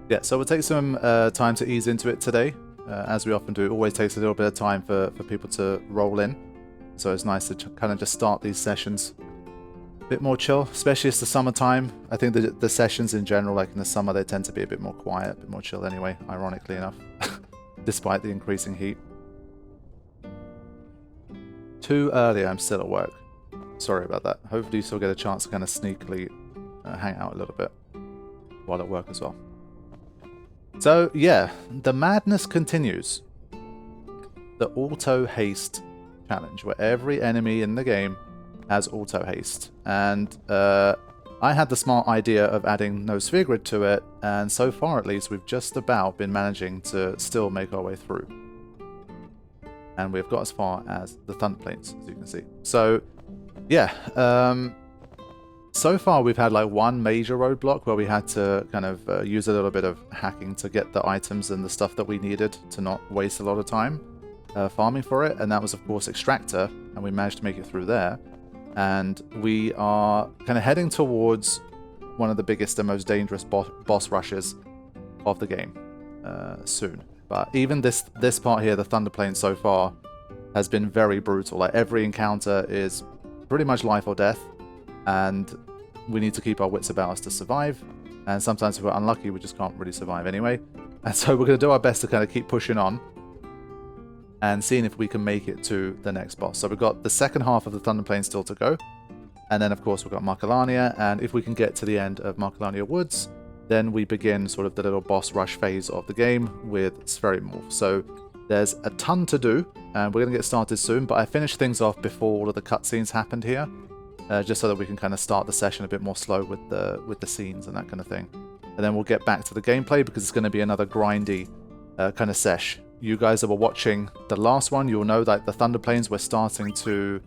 Yeah, so we'll take some time to ease into it today. As we often do, it always takes a little bit of time for people to roll in. So it's nice to kind of just start these sessions a bit more chill, especially it's the summertime. I think the sessions in general, like in the summer, they tend to be a bit more quiet, a bit more chill anyway, ironically enough, despite the increasing heat. Too early, I'm still at work. Sorry about that. Hopefully you still get a chance to kind of sneakily hang out a little bit while at work as well. So yeah, the madness continues. The Auto-Haste challenge, where every enemy in the game has Auto-Haste. And I had the smart idea of adding no sphere grid to it, and so far at least we've just about been managing to still make our way through. And we've got as far as the Thunder Plains, as you can see. So yeah, so far we've had like one major roadblock where we had to kind of use a little bit of hacking to get the items and the stuff that we needed to not waste a lot of time farming for it, and that was of course Extractor, and we managed to make it through there. And we are kind of heading towards one of the biggest and most dangerous boss rushes of the game soon. But even this part here, the Thunder Plains so far, has been very brutal. Like every encounter is pretty much life or death, and we need to keep our wits about us to survive. And sometimes if we're unlucky, we just can't really survive anyway. And so we're going to do our best to kind of keep pushing on and seeing if we can make it to the next boss. So we've got the second half of the Thunder Plains still to go. And then, of course, we've got Markalania. And if we can get to the end of Markalania Woods, then we begin sort of the little boss rush phase of the game with Spheriomorph. So there's a ton to do, and we're going to get started soon. But I finished things off before all of the cutscenes happened here, just so that we can kind of start the session a bit more slow with the scenes and that kind of thing. And then we'll get back to the gameplay, because it's going to be another grindy kind of sesh. You guys that were watching the last one, you'll know that the Thunder Plains, we're starting to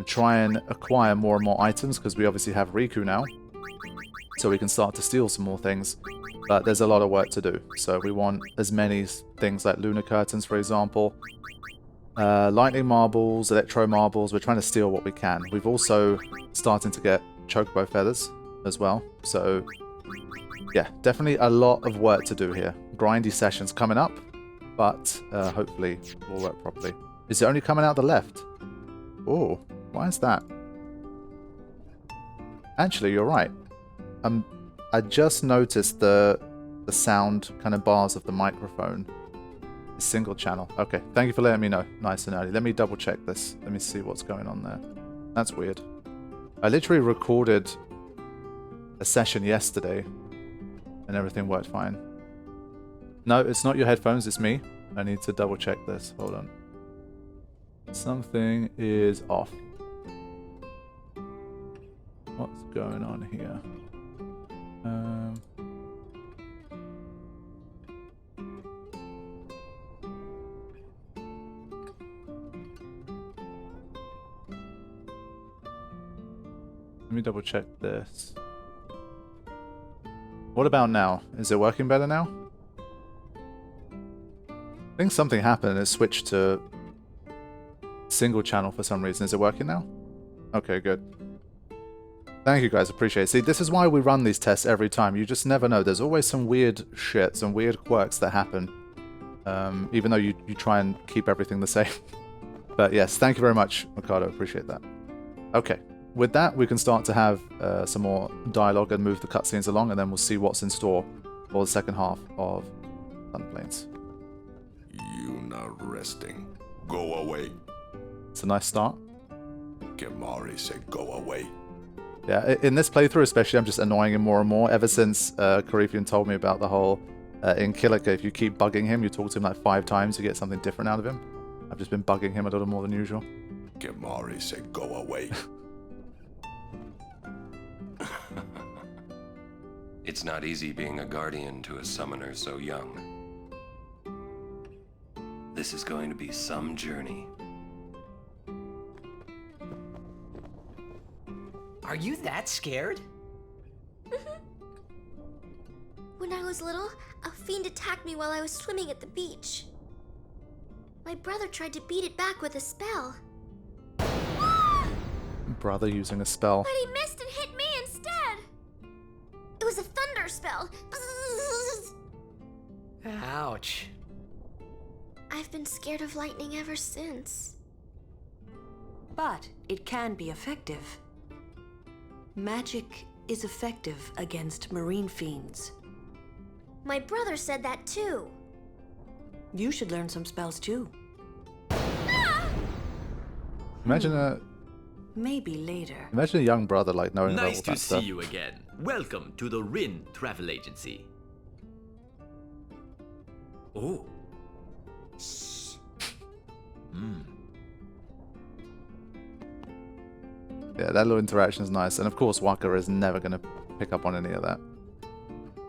try and acquire more and more items, because we obviously have Riku now. So we can start to steal some more things. But there's a lot of work to do. So we want as many things like Lunar Curtains, for example. Lightning Marbles, Electro Marbles. We're trying to steal what we can. We've also starting to get Chocobo Feathers as well. So yeah, definitely a lot of work to do here. Grindy sessions coming up. But hopefully will work properly. Is it only coming out the left? Oh, why is that? Actually, you're right. I just noticed the sound kind of bars of the microphone is single channel. Okay, thank you for letting me know. Nice and early. Let me double check this. Let me see what's going on there. That's weird. I literally recorded a session yesterday and everything worked fine. No, it's not your headphones, it's me. I need to double check this. Hold on. Something is off. What's going on here? Let me double check this. What about now? Is it working better now? I think something happened and it switched to single channel for some reason. Is it working now? Okay, good. Thank you guys, appreciate it. See, this is why we run these tests every time. You just never know. There's always some weird shit, some weird quirks that happen. Even though you try and keep everything the same. But yes, thank you very much, Mikado. Appreciate that. Okay, with that, we can start to have some more dialogue and move the cutscenes along, and then we'll see what's in store for the second half of Thunder Plains. You not resting. Go away. It's a nice start. Kemari said go away. Yeah, in this playthrough especially, I'm just annoying him more and more. Ever since Karifian told me about the whole... in Kilika, if you keep bugging him, you talk to him like 5 times, you get something different out of him. I've just been bugging him a little more than usual. Kemari said go away. It's not easy being a guardian to a summoner so young. This is going to be some journey. Are you that scared? When I was little, a fiend attacked me while I was swimming at the beach. My brother tried to beat it back with a spell. Brother using a spell. But he missed and hit me instead. It was a thunder spell. Ouch. I've been scared of lightning ever since. But it can be effective. Magic is effective against marine fiends. My brother said that too. You should learn some spells too. Imagine a Maybe later. imagine a young brother like knowing about all Nice to that see stuff. you again. Welcome to the Rin Travel Agency. Oh. Yeah, that little interaction is nice, and of course Waka is never going to pick up on any of that.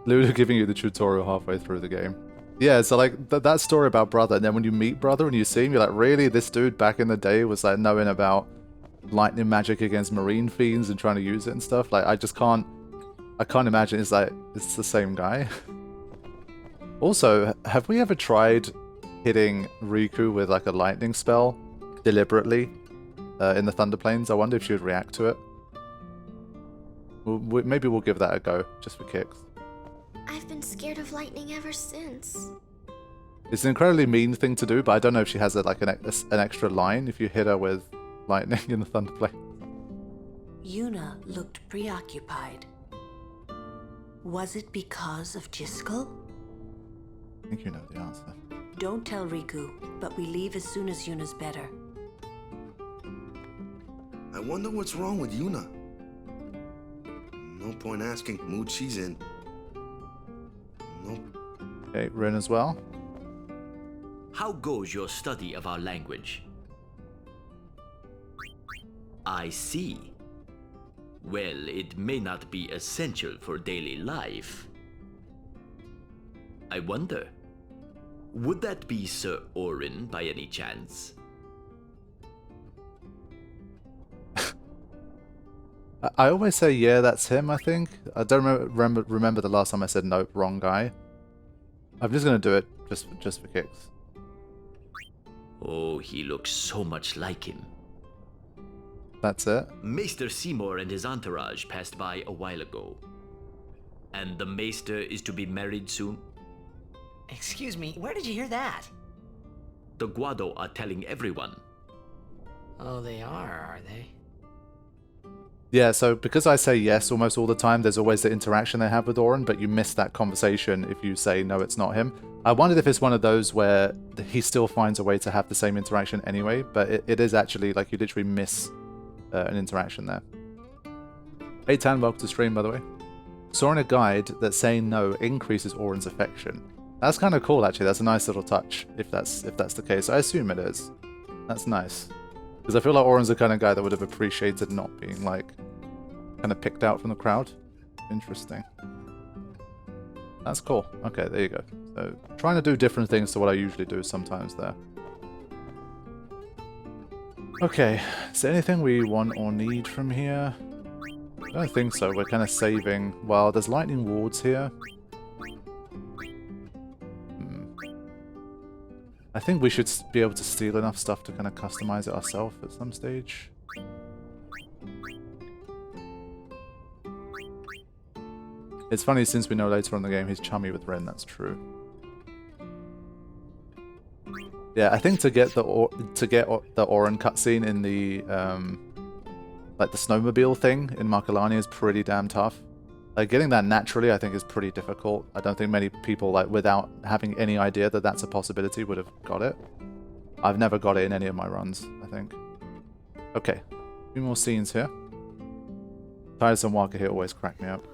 Lulu giving you the tutorial halfway through the game. Yeah, so like that story about brother, and then when you meet brother and you see him, you're like, really? This dude back in the day was like knowing about lightning magic against marine fiends and trying to use it and stuff. Like I can't imagine it's the same guy. Also, have we ever tried hitting Riku with like a lightning spell deliberately in the Thunder Plains? I wonder if she would react to it. Maybe we'll give that a go, just for kicks. I've been scared of lightning ever since. It's an incredibly mean thing to do, but I don't know if she has like an extra line if you hit her with lightning in the Thunder Plains. Yuna looked preoccupied. Was it because of Jiskel? I think you know the answer. Don't tell Riku, but we leave as soon as Yuna's better. I wonder what's wrong with Yuna. No point asking what mood she's in. Nope. Okay, Rin as well. How goes your study of our language? I see. Well, it may not be essential for daily life. I wonder, would that be Sir Orin by any chance? I always say, yeah, that's him, I think. I don't remember the last time I said, nope, wrong guy. I'm just going to do it just for kicks. Oh, he looks so much like him. That's it. Maester Seymour and his entourage passed by a while ago. And the Maester is to be married soon? Excuse me, where did you hear that? The Guado are telling everyone. Oh, they are they? Yeah, so because I say yes almost all the time, there's always the interaction they have with Orin, but you miss that conversation if you say, no, it's not him. I wondered if it's one of those where he still finds a way to have the same interaction anyway, but it is actually, like, you literally miss an interaction there. Hey Tan, welcome to stream, by the way. Saw in a guide that saying no increases Orin's affection. That's kind of cool, actually. That's a nice little touch, if that's the case. I assume it is. That's nice. Because I feel like Orin's the kind of guy that would have appreciated not being, like, kind of picked out from the crowd. Interesting. That's cool. Okay, there you go. So, trying to do different things to what I usually do sometimes there. Okay, is there anything we want or need from here? I don't think so. We're kind of saving. Well, there's lightning wards here. I think we should be able to steal enough stuff to kind of customize it ourselves at some stage. It's funny, since we know later on in the game he's chummy with Rin, that's true. Yeah, I think to get the Orin cutscene in the like the snowmobile thing in Markalani is pretty damn tough. Like, getting that naturally, I think, is pretty difficult. I don't think many people, like, without having any idea that that's a possibility, would have got it. I've never got it in any of my runs, I think. Okay, a few more scenes here. Titus and Waka here always crack me up.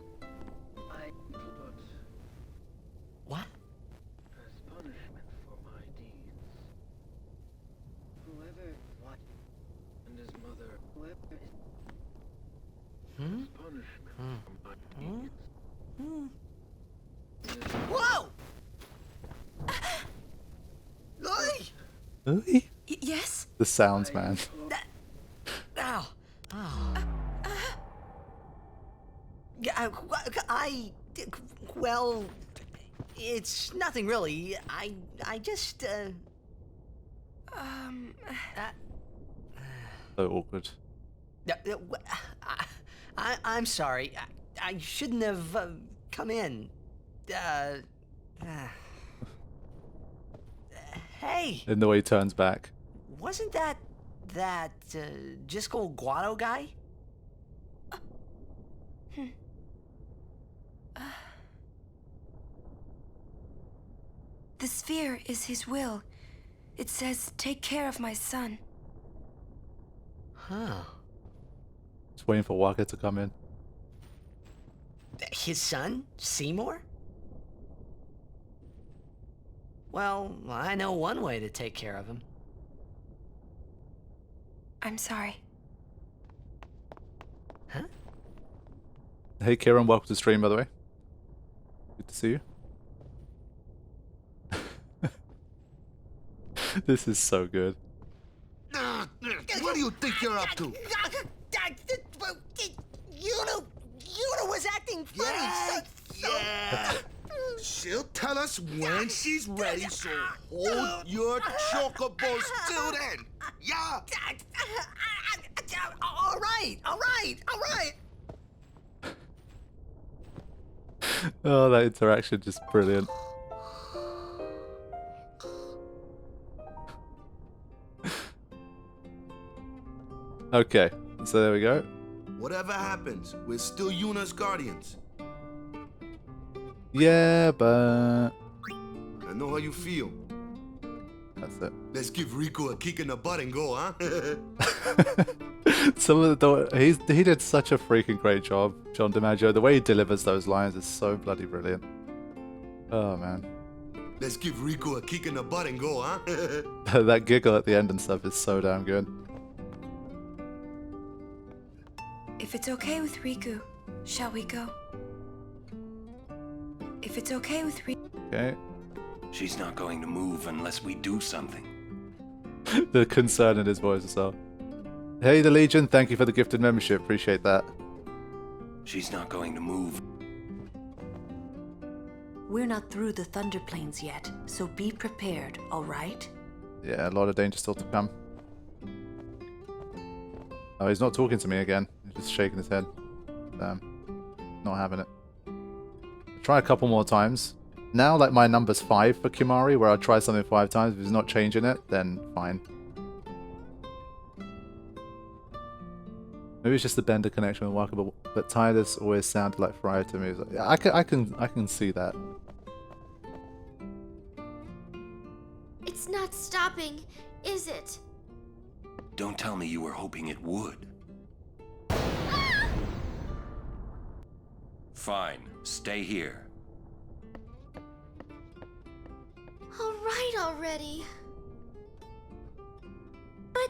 What? As punishment for my deeds. Whoever what and his mother, whoever is punishment for my deeds. Whoa! Oi! Yes? The sounds, man. Ow! Oh. Yeah, well, it's nothing really. I just, So awkward. I'm sorry. I shouldn't have, come in. Hey, In the way he turns back. wasn't that Jisco Guado guy? The sphere is his will. It says, take care of my son. Huh. Just waiting for Walker to come in. His son, Seymour? Well, I know one way to take care of him. I'm sorry. Huh? Hey Kieran, welcome to the stream, by the way. Good to see you. This is so good. What do you think you're up to? Yuna was acting funny. Yeah. She'll tell us when she's ready, so hold your chocobos till then. Yeah. All right. Oh, that interaction just brilliant. Okay, so there we go. Whatever happens, we're still Yuna's guardians. Yeah, but I know how you feel. that's it. Let's give Riku a kick in the butt and go, huh? Some of the he did such a freaking great job, John DiMaggio. The way he delivers those lines is so bloody brilliant. Oh man, Let's give Riku a kick in the butt and go, huh? that giggle at the end and stuff is so damn good. If it's okay with Riku, shall we go? If it's okay with Riku... Okay, She's not going to move unless we do something. the concern in his voice as well. Hey, the Legion, thank you for the gifted membership. Appreciate that. She's not going to move. We're not through the Thunder Plains yet, so be prepared, all right? Yeah, a lot of danger still to come. Oh, he's not talking to me again. He's just shaking his head. Damn. Not having it. Try a couple more times. Now, like, my number's 5 for Kimari, where I try something 5 times. If he's not changing it, then fine. Maybe it's just the Bender connection with Walker, but Titus always sounded like Fryer to me. Like, yeah, I can see that. It's not stopping, is it? Don't tell me you were hoping it would. Fine, stay here. All right already. But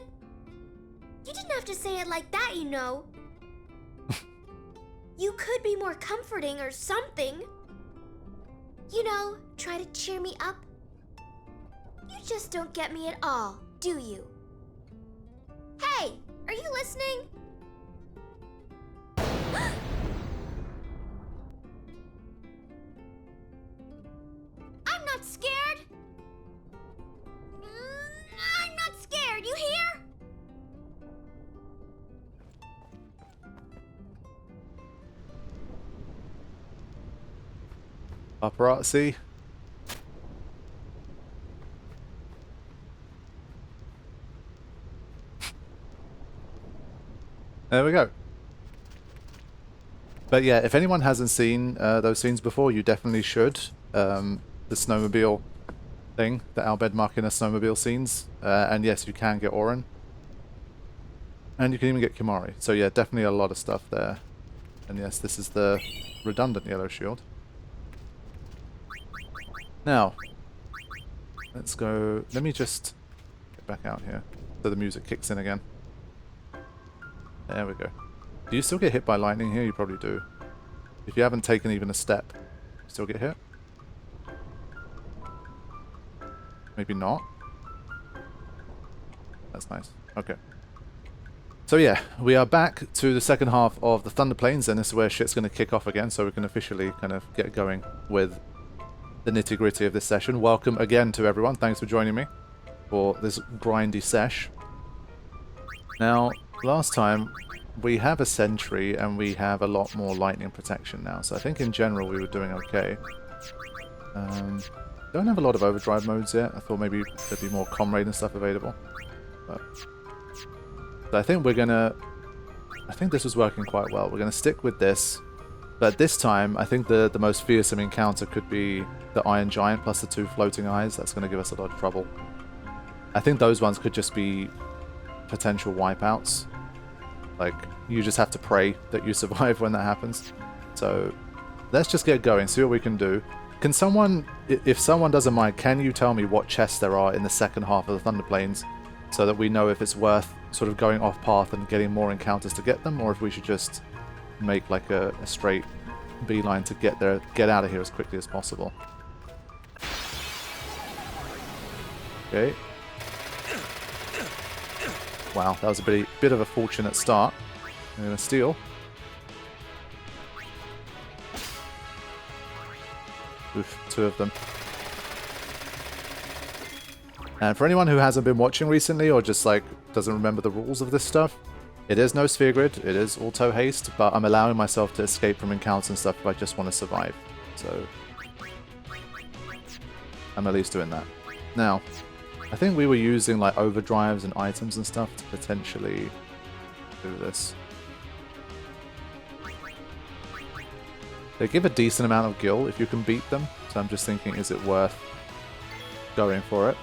you didn't have to say it like that, you know. You could be more comforting or something. You know, try to cheer me up. You just don't get me at all, do you? Hey, are you listening? I'm not scared. I'm not scared, you hear? Paparazzi. There we go. But yeah, if anyone hasn't seen those scenes before, you definitely should. The snowmobile thing, the Albed Machina snowmobile scenes. And yes, you can get Orin. And you can even get Kimari. So yeah, definitely a lot of stuff there. And yes, this is the redundant yellow shield. Now, let's go... Let me just get back out here so the music kicks in again. There we go. Do you still get hit by lightning here? You probably do. If you haven't taken even a step, you still get hit? Maybe not. That's nice. Okay. So yeah, we are back to the second half of the Thunder Plains, and this is where shit's going to kick off again, so we can officially kind of get going with the nitty-gritty of this session. Welcome again to everyone. Thanks for joining me for this grindy sesh. Now, last time we have a sentry and we have a lot more lightning protection now. So I think in general we were doing okay. Don't have a lot of overdrive modes yet. I thought maybe there'd be more comrade and stuff available. But I think we're gonna... I think this was working quite well. We're gonna stick with this. But this time, I think the most fearsome encounter could be the Iron Giant plus the 2 floating eyes. That's gonna give us a lot of trouble. I think those ones could just be potential wipeouts. Like, you just have to pray that you survive when that happens. So, let's just get going, see what we can do. Can someone, if someone doesn't mind, can you tell me what chests there are in the second half of the Thunder Plains, so that we know if it's worth sort of going off path and getting more encounters to get them, or if we should just make like a straight beeline to get there, get out of here as quickly as possible. Okay. Wow, that was a bit of a fortunate start. I'm gonna steal. Oof, 2 of them. And for anyone who hasn't been watching recently or just like doesn't remember the rules of this stuff, it is no sphere grid, it is auto-haste, but I'm allowing myself to escape from encounters and stuff if I just want to survive. So I'm at least doing that. Now, I think we were using like overdrives and items and stuff to potentially do this. They give a decent amount of gil if you can beat them, so I'm just thinking, is it worth going for it?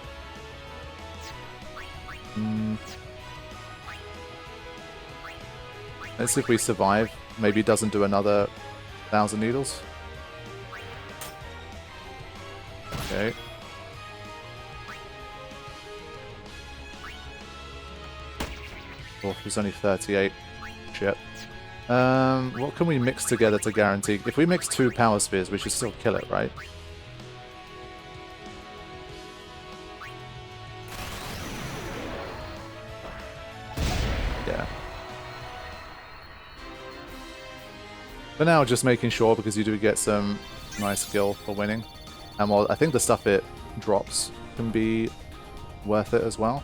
Let's see if we survive. Maybe it doesn't do another 1,000 needles. Okay. Oh, there's only 38. Shit. What can we mix together to guarantee? If we mix 2 power spheres, we should still kill it, right? Yeah. For now, just making sure, because you do get some nice skill for winning. And while I think the stuff it drops can be worth it as well.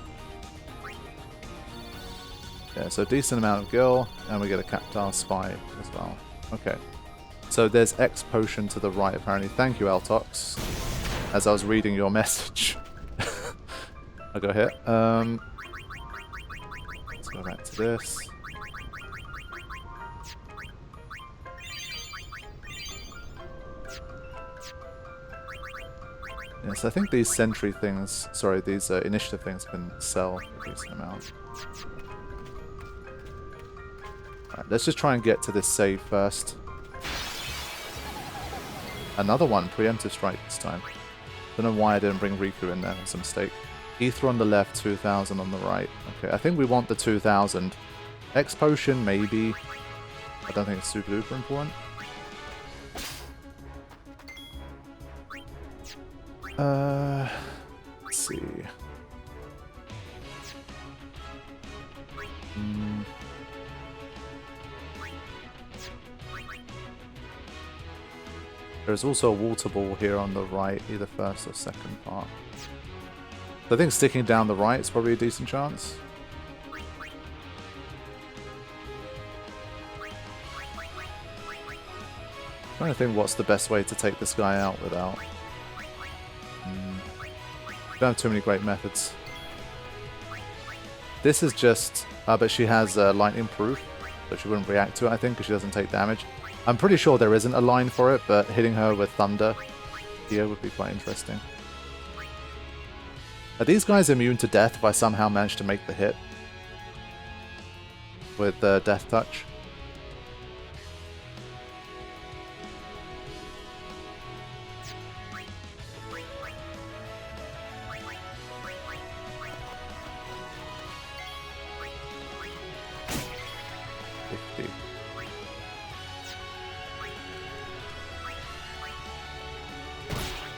Yeah, so decent amount of gil, and we get a Captar Spy as well. Okay. So there's X potion to the right, apparently. Thank you, Altox. As I was reading your message. I got hit. Let's go back to this. Yes, I think these sentry things, sorry, these initiative things can sell a decent amount. Alright, let's just try and get to this save first. Another one, preemptive strike this time. Don't know why I didn't bring Riku in there, it's a mistake. Ether on the left, 2,000 on the right. Okay, I think we want the 2,000. X potion, maybe. I don't think it's super duper important. Let's see. There's also a water ball here on the right, either first or second part. So I think sticking down the right is probably a decent chance. I'm trying to think what's the best way to take this guy out without... Don't have too many great methods. This is just... but she has lightning proof, so she wouldn't react to it, I think, because she doesn't take damage. I'm pretty sure there isn't a line for it, but hitting her with thunder here would be quite interesting. Are these guys immune to death if I somehow manage to make the hit? With Death Touch?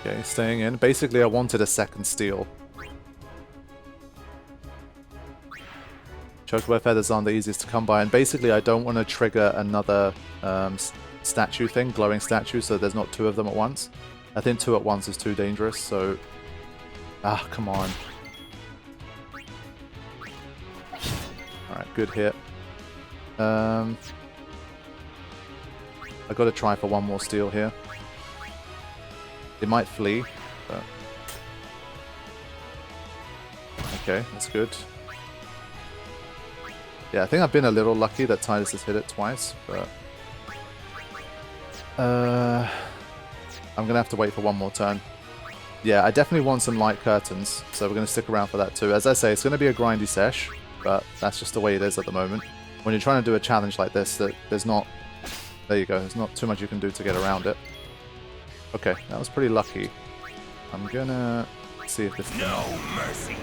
Okay, staying in. Basically, I wanted a second steal. Chokeware feathers aren't the easiest to come by, and basically I don't want to trigger another statue thing, glowing statue, so there's not 2 of them at once. I think 2 at once is too dangerous, so... Ah, come on. Alright, good hit. I got to try for one more steal here. It might flee, but... Okay, that's good. Yeah, I think I've been a little lucky that Titus has hit it twice, but... I'm gonna have to wait for one more turn. Yeah, I definitely want some light curtains, so we're gonna stick around for that too. As I say, it's gonna be a grindy sesh, but that's just the way it is at the moment. When you're trying to do a challenge like this, there's not... There you go, there's not too much you can do to get around it. Okay, that was pretty lucky. I'm gonna see if this... No mercy.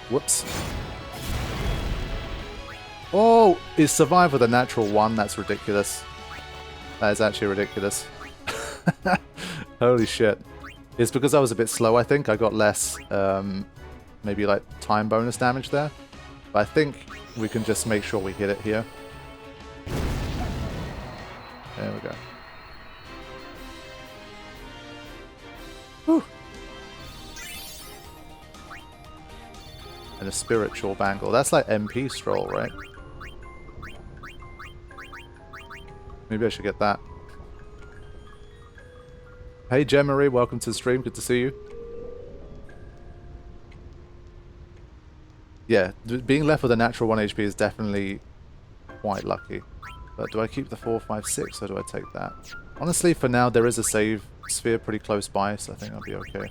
Whoops. Oh, it survived with a natural 1. That's ridiculous. That is actually ridiculous. Holy shit. It's because I was a bit slow, I think. I got less, maybe like time bonus damage there. But I think we can just make sure we hit it here. There we go. Whew. And a spiritual bangle. That's like MP stroll, right? Maybe I should get that. Hey Gemmarie, welcome to the stream. Good to see you. Yeah, being left with a natural 1 HP is definitely quite lucky. But do I keep the 4, 5, 6 or do I take that? Honestly, for now, there is a save sphere pretty close by, so I think I'll be okay.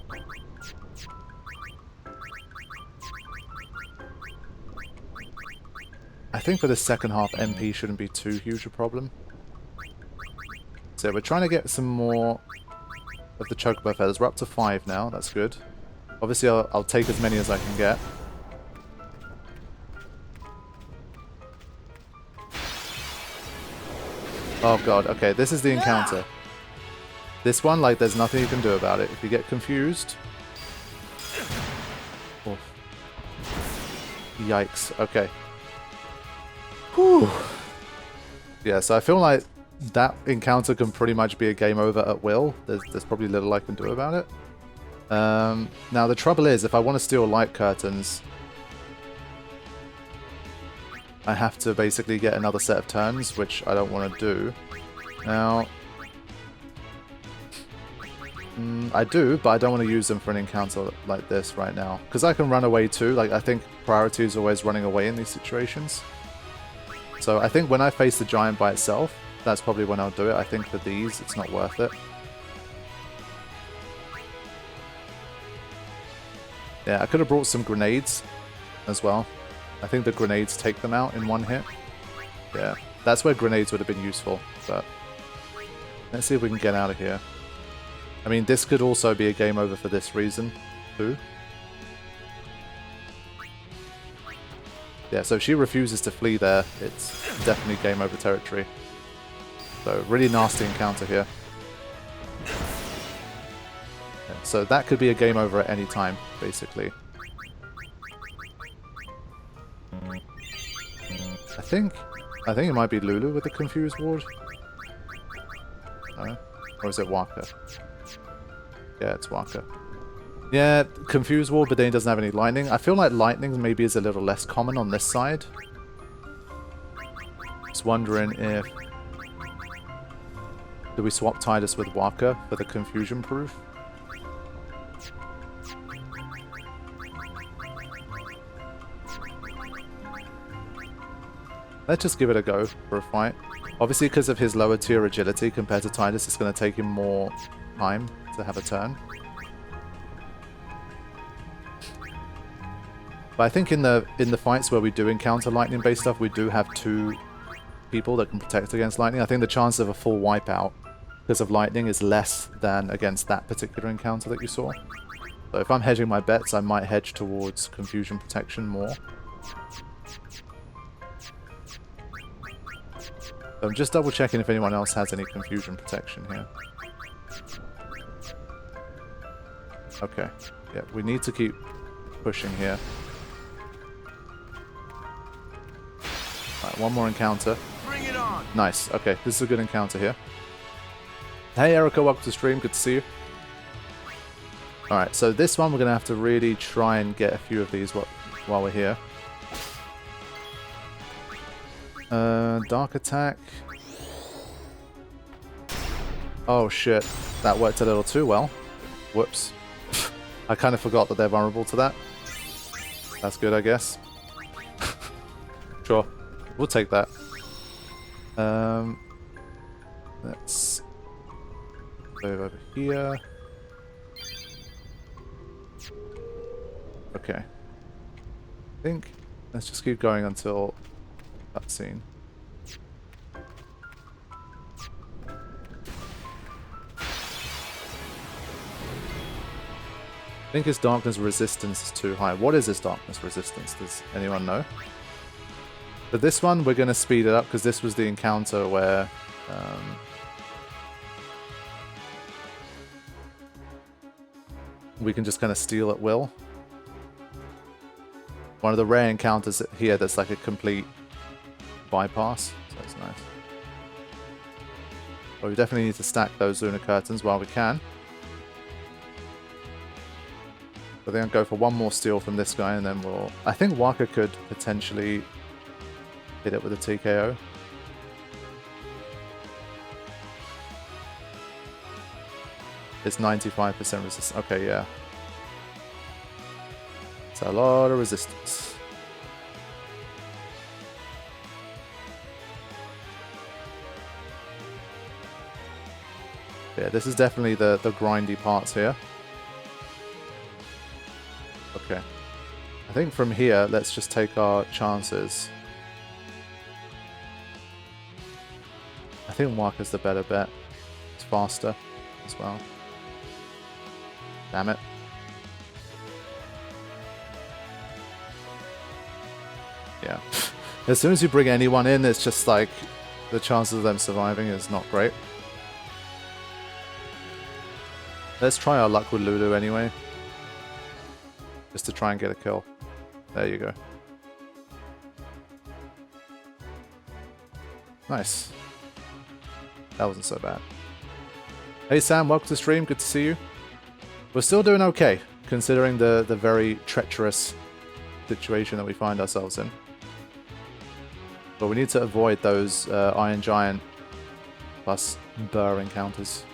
I think for the second half, MP shouldn't be too huge a problem. So we're trying to get some more of the chocobo feathers. We're up to 5 now, that's good. Obviously, I'll take as many as I can get. Oh god, okay, this is the encounter. This one, like, there's nothing you can do about it. If you get confused... Oh. Yikes, okay. Whew. Yeah, so I feel like that encounter can pretty much be a game over at will. There's probably little I can do about it. Now, the trouble is, if I want to steal light curtains... I have to basically get another set of turns, which I don't want to do. Now, I do, but I don't want to use them for an encounter like this right now. Because I can run away too. Like, I think priority is always running away in these situations. So I think when I face the giant by itself, that's probably when I'll do it. I think for these, it's not worth it. Yeah, I could have brought some grenades as well. I think the grenades take them out in one hit. Yeah, that's where grenades would have been useful, but let's see if we can get out of here. I mean, this could also be a game over for this reason, too. Yeah, so if she refuses to flee there, it's definitely game over territory. So, really nasty encounter here. Yeah, so that could be a game over at any time, basically. I think it might be Lulu with the Confused Ward. No? Or is it Waka? Yeah, it's Waka. Yeah, Confused Ward, but then he doesn't have any lightning. I feel like lightning maybe is a little less common on this side. Just wondering if... Do we swap Titus with Waka for the confusion proof? Let's just give it a go for a fight. Obviously, because of his lower tier agility compared to Titus, it's going to take him more time to have a turn. But I think in the fights where we do encounter lightning-based stuff, we do have 2 people that can protect against lightning. I think the chance of a full wipeout because of lightning is less than against that particular encounter that you saw. So if I'm hedging my bets, I might hedge towards confusion protection more. So I'm just double checking if anyone else has any confusion protection here. Okay. Yeah, we need to keep pushing here. Alright, one more encounter. Bring it on. Nice. Okay, this is a good encounter here. Hey Erica, welcome to the stream. Good to see you. Alright, so this one we're going to have to really try and get a few of these while we're here. Dark attack. Oh shit, that worked a little too well. Whoops. I kind of forgot that they're vulnerable to that. That's good, I guess. Sure, we'll take that. Let's move over here. Okay. I think let's just keep going until cutscene. I think his darkness resistance is too high. What is his darkness resistance? Does anyone know? But this one, we're going to speed it up because this was the encounter where we can just kind of steal at will. One of the rare encounters here that's like a complete bypass, so that's nice. But we definitely need to stack those lunar curtains while we can. I think I'll go for one more steal from this guy and then we'll... I think Waka could potentially hit it with a TKO. It's 95% resistance. Okay, yeah. It's a lot of resistance. Yeah, this is definitely the grindy parts here. Okay. I think from here, let's just take our chances. I think Waka's the better bet. It's faster as well. Damn it. Yeah. As soon as you bring anyone in, it's just like the chances of them surviving is not great. Let's try our luck with Lulu anyway. Just to try and get a kill. There you go. Nice. That wasn't so bad. Hey Sam, welcome to the stream. Good to see you. We're still doing okay, considering the very treacherous situation that we find ourselves in. But we need to avoid those Iron Giant plus Burr encounters.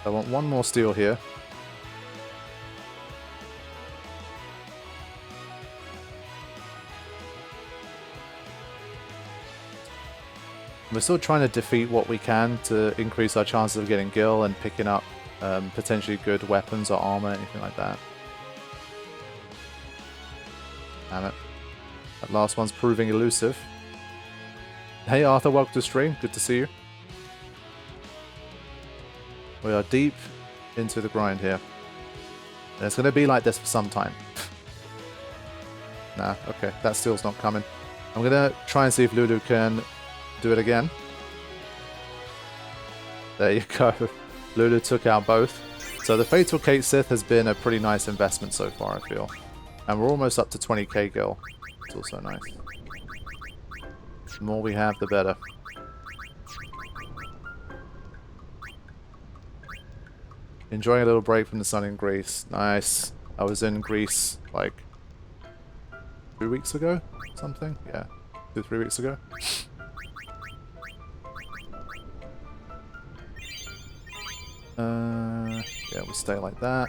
I want one more steal here. We're still trying to defeat what we can to increase our chances of getting Gil and picking up potentially good weapons or armor, anything like that. Damn it. That last one's proving elusive. Hey Arthur, welcome to the stream. Good to see you. We are deep into the grind here. And it's going to be like this for some time. Nah, okay. That steel's not coming. I'm going to try and see if Lulu can do it again. There you go. Lulu took out both. So the Fatal Kate Sith has been a pretty nice investment so far, I feel. And we're almost up to 20k Gil. It's also nice. The more we have, the better. Enjoying a little break from the sun in Greece. Nice. I was in Greece like 2 weeks ago? Something? Yeah. 2-3 weeks ago. Yeah, we'll stay like that.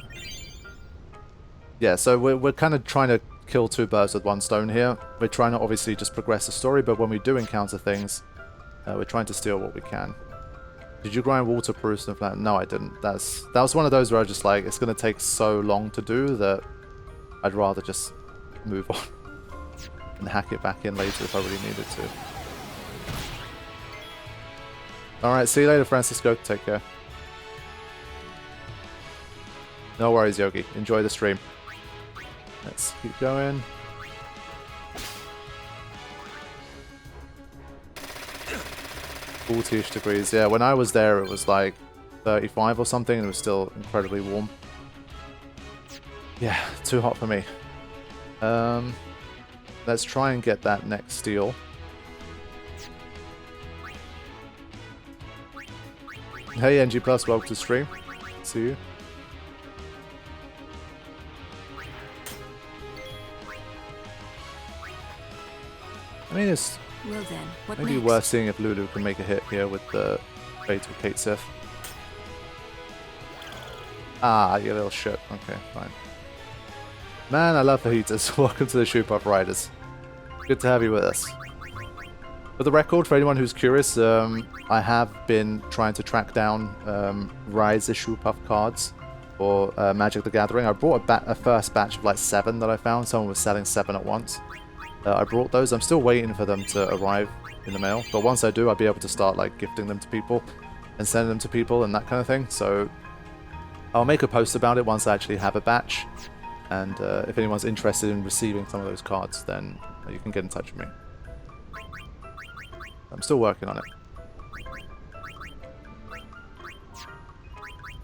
Yeah, so we're kind of trying to kill two birds with one stone here. We're trying to obviously just progress the story, but when we do encounter things, we're trying to steal what we can. Did you grind waterproof and flat? No, I didn't. That was one of those where I was just like, it's going to take so long to do that I'd rather just move on and hack it back in later if I really needed to. Alright, see you later, Francisco. Take care. No worries, Yogi. Enjoy the stream. Let's keep going. Ish degrees. Yeah, when I was there it was like 35 or something and it was still incredibly warm. Yeah, too hot for me. Let's try and get that next steal. Hey NG Plus, welcome to the stream. See you. I mean, it's Well then, what maybe next? worth seeing if Lulu can make a hit here with the Fatal Kate Sith. Ah, you little shit. Okay, fine. Man, I love fajitas. Welcome to the Shoe Puff Riders. Good to have you with us. For the record, for anyone who's curious, I have been trying to track down Rise Shoe Puff cards for Magic the Gathering. I brought a first batch of like 7 that I found. Someone was selling 7 at once. I brought those. I'm still waiting for them to arrive in the mail. But once I do, I'll be able to start like gifting them to people and sending them to people and that kind of thing. So I'll make a post about it once I actually have a batch. And if anyone's interested in receiving some of those cards, then you can get in touch with me. I'm still working on it.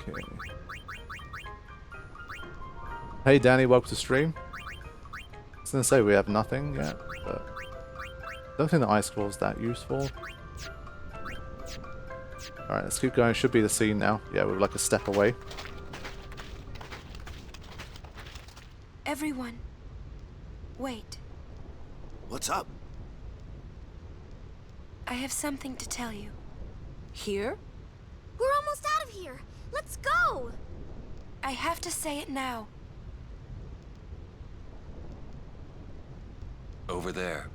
Okay. Hey Danny, welcome to stream. I was going to say we have nothing yet, but I don't think the ice claw is that useful. Alright, let's keep going. Should be the scene now. Yeah, we're like a step away. Everyone, wait. What's up? I have something to tell you. Here? We're almost out of here. Let's go. I have to say it now. Over there.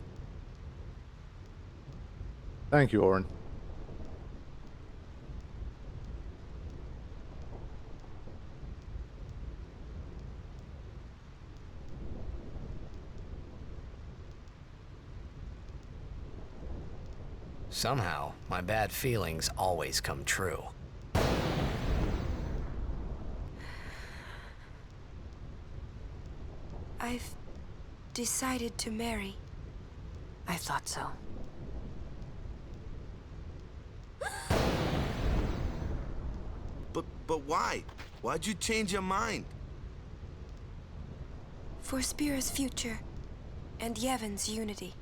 Thank you, Oren. Somehow, my bad feelings always come true. I've decided to marry. I thought so. But why? Why'd you change your mind? For Spira's future and Yevon's unity.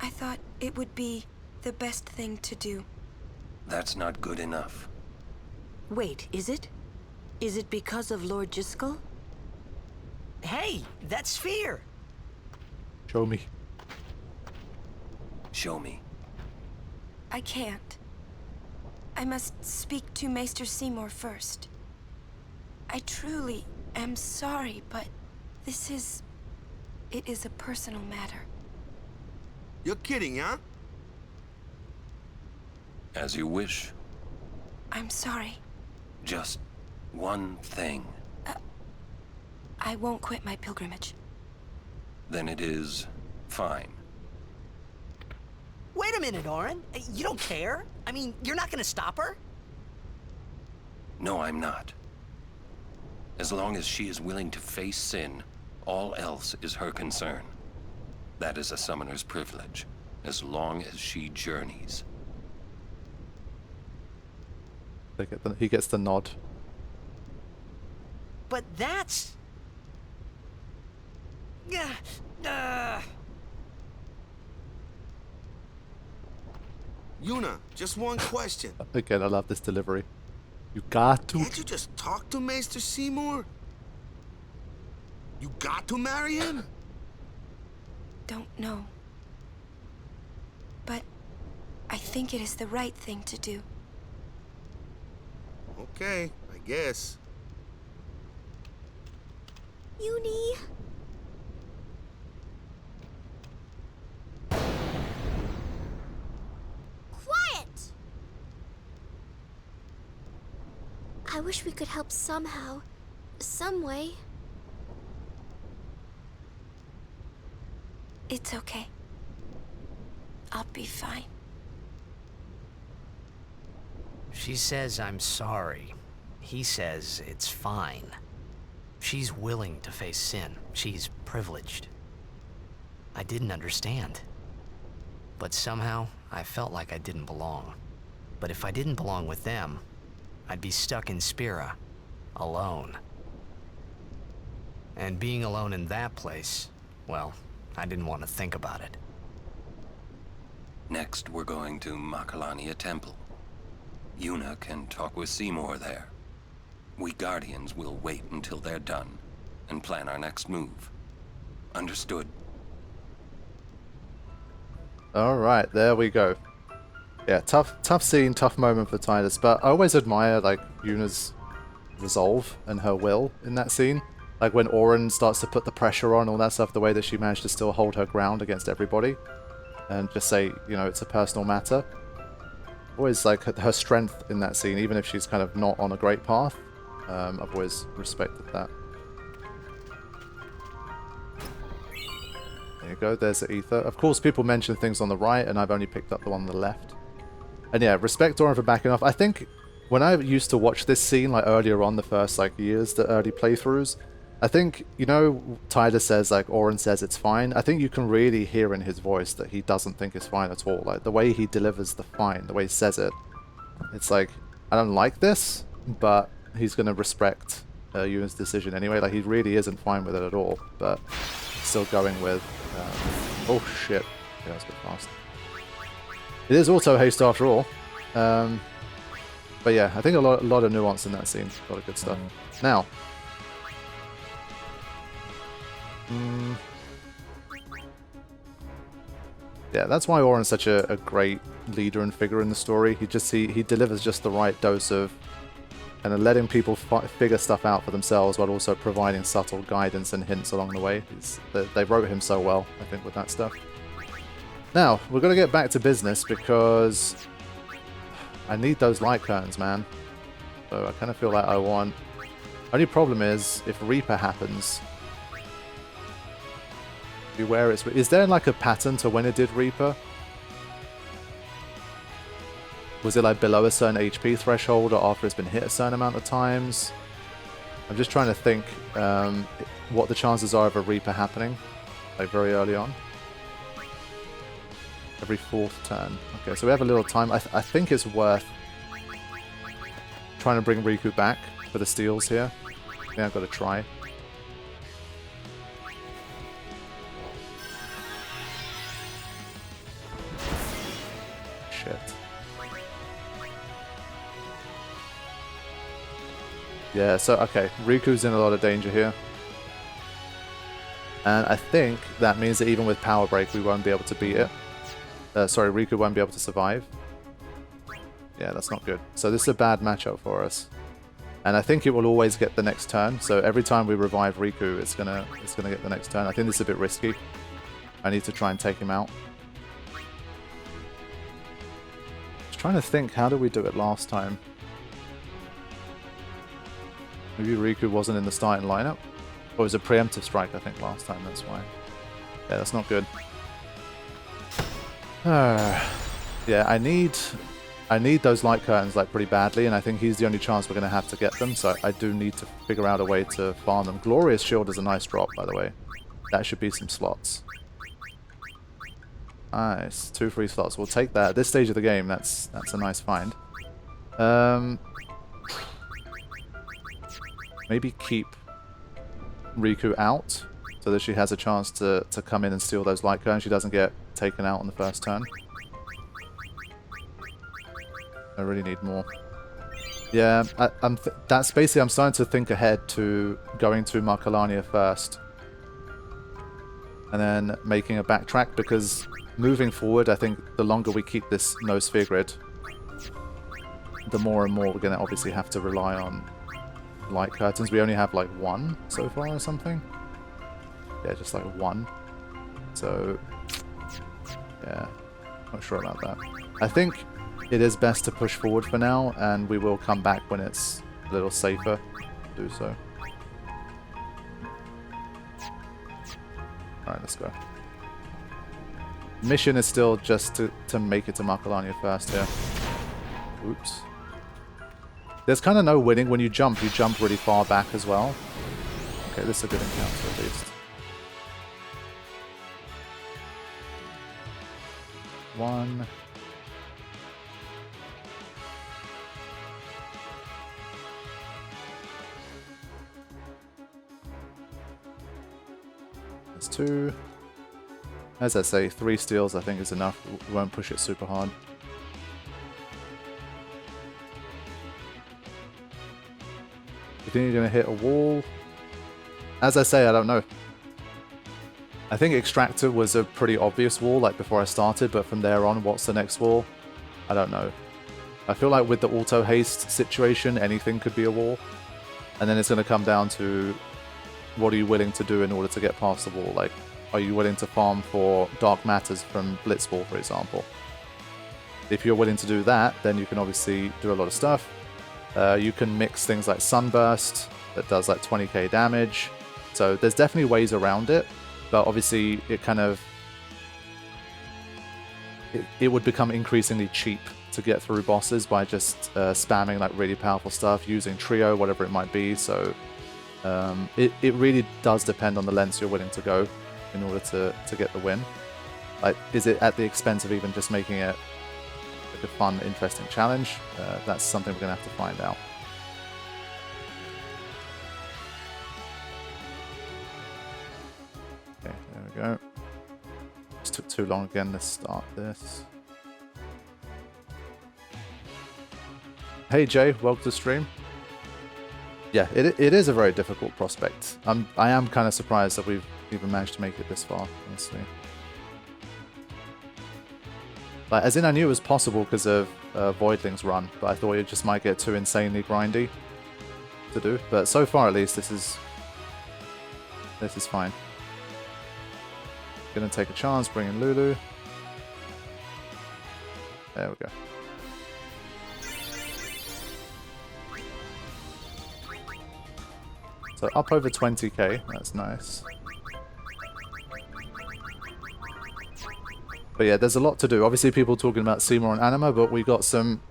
I thought it would be the best thing to do. That's not good enough. Wait, is it? Is it because of Lord Jiskel? Hey, that sphere! Show me. Show me. I can't. I must speak to Maester Seymour first. I truly am sorry, but it is a personal matter. You're kidding, huh? As you wish. I'm sorry. Just one thing. I won't quit my pilgrimage. Then it is fine. Wait a minute, Oren. You don't care? I mean, you're not gonna stop her? No, I'm not. As long as she is willing to face sin, all else is her concern. That is a summoner's privilege, as long as she journeys. He gets the nod. But that's... Yuna, just one question. Again, I love this delivery. You got to. Can't you just talk to Maester Seymour? You got to marry him? Don't know. But I think it is the right thing to do. Okay, I guess. Uni. Quiet! I wish we could help somehow. Some way. It's okay. I'll be fine. She says I'm sorry. He says it's fine. She's willing to face sin. She's privileged. I didn't understand. But somehow, I felt like I didn't belong. But if I didn't belong with them, I'd be stuck in Spira, alone. And being alone in that place, well, I didn't want to think about it. Next, we're going to Makalania Temple. Yuna can talk with Seymour there. We Guardians will wait until they're done and plan our next move. Understood? Alright, there we go. Yeah, tough scene, tough moment for Tidus, but I always admire, like, Yuna's resolve and her will in that scene. Like, when Auron starts to put the pressure on, all that stuff, the way that she managed to still hold her ground against everybody. And just say, you know, it's a personal matter. Always, like, her strength in that scene, even if she's kind of not on a great path. I've always respected that. There you go, there's the ether. Of course, people mention things on the right, and I've only picked up the one on the left. And yeah, respect Auron for backing off. I think when I used to watch this scene, like earlier on, the first like years, the early playthroughs, I think, you know, Tidus says, like, Auron says it's fine. I think you can really hear in his voice that he doesn't think it's fine at all. Like, the way he delivers the fine, the way he says it, it's like, I don't like this, but he's going to respect Yuna's decision anyway. Like, he really isn't fine with it at all, but still going with... oh, shit. Yeah, that's a bit fast. It is Auto-Haste after all. But yeah, I think a lot of nuance in that scene. A lot of good stuff. Now... yeah, that's why Auron's such a great leader and figure in the story. He delivers just the right dose of kind of letting people figure stuff out for themselves while also providing subtle guidance and hints along the way. They wrote him so well, I think, with that stuff. Now, we're going to get back to business because I need those light curtains, man. So I kind of feel like I want... Only problem is, if Reaper happens... Beware it's... Is there like a pattern to when it did Reaper? Was it like below a certain HP threshold or after it's been hit a certain amount of times? I'm just trying to think what the chances are of a Reaper happening, like very early on. Every 4th turn. Okay, so we have a little time. I think it's worth trying to bring Riku back for the steals here. I think I've got to try. Shit. Yeah, so, okay, Riku's in a lot of danger here. And I think that means that even with Power Break, we won't be able to beat it. Sorry, Riku won't be able to survive. Yeah, that's not good. So this is a bad matchup for us. And I think it will always get the next turn. So every time we revive Riku, it's gonna get the next turn. I think this is a bit risky. I need to try and take him out. Just trying to think, how did we do it last time? Maybe Riku wasn't in the starting lineup? Or it was a preemptive strike, I think, last time, that's why. Yeah, that's not good. Yeah, I need those light curtains like pretty badly, and I think he's the only chance we're going to have to get them, so I do need to figure out a way to farm them. Glorious Shield is a nice drop, by the way. That should be some slots. Nice, 2 free slots. We'll take that. At this stage of the game, that's a nice find. Maybe keep Riku out so that she has a chance to come in and steal those light curtains. She doesn't get taken out on the first turn. I really need more. Yeah, that's basically, I'm starting to think ahead to going to Markalania first. And then making a backtrack, because moving forward, I think the longer we keep this no sphere grid, the more and more we're going to obviously have to rely on light curtains. We only have like 1 so far or something. Yeah, just like 1. So, yeah, not sure about that. I think it is best to push forward for now, and we will come back when it's a little safer to do so. Alright, let's go. Mission is still just to make it to Markalania first here. Oops. There's kind of no winning. When you jump really far back as well. Okay, this is a good encounter at least. 1. There's 2. As I say, 3 steals I think is enough. We won't push it super hard. You think you're going to hit a wall? As I say, I don't know. I think Extractor was a pretty obvious wall, like before I started, but from there on, what's the next wall? I don't know. I feel like with the Auto-Haste situation, anything could be a wall. And then it's going to come down to what are you willing to do in order to get past the wall? Like, are you willing to farm for Dark Matters from Blitzball, for example? If you're willing to do that, then you can obviously do a lot of stuff. You can mix things like Sunburst, that does like 20k damage. So there's definitely ways around it, but obviously it kind of... It would become increasingly cheap to get through bosses by just spamming like really powerful stuff, using Trio, whatever it might be. So it really does depend on the lengths you're willing to go in order to get the win. Like, is it at the expense of even just making it like a fun, interesting challenge? That's something we're going to have to find out. Okay, there we go. Just took too long again. Let's start this. Hey Jay, welcome to the stream. Yeah, it is a very difficult prospect. I am kind of surprised that we've even managed to make it this far, honestly. Like, as in, I knew it was possible because of Voidling's run, but I thought it just might get too insanely grindy to do. But so far, at least, this is fine. Gonna take a chance, bring in Lulu. There we go. So up over 20k, that's nice. But yeah, there's a lot to do. Obviously, people talking about Seymour and Anima, but we got some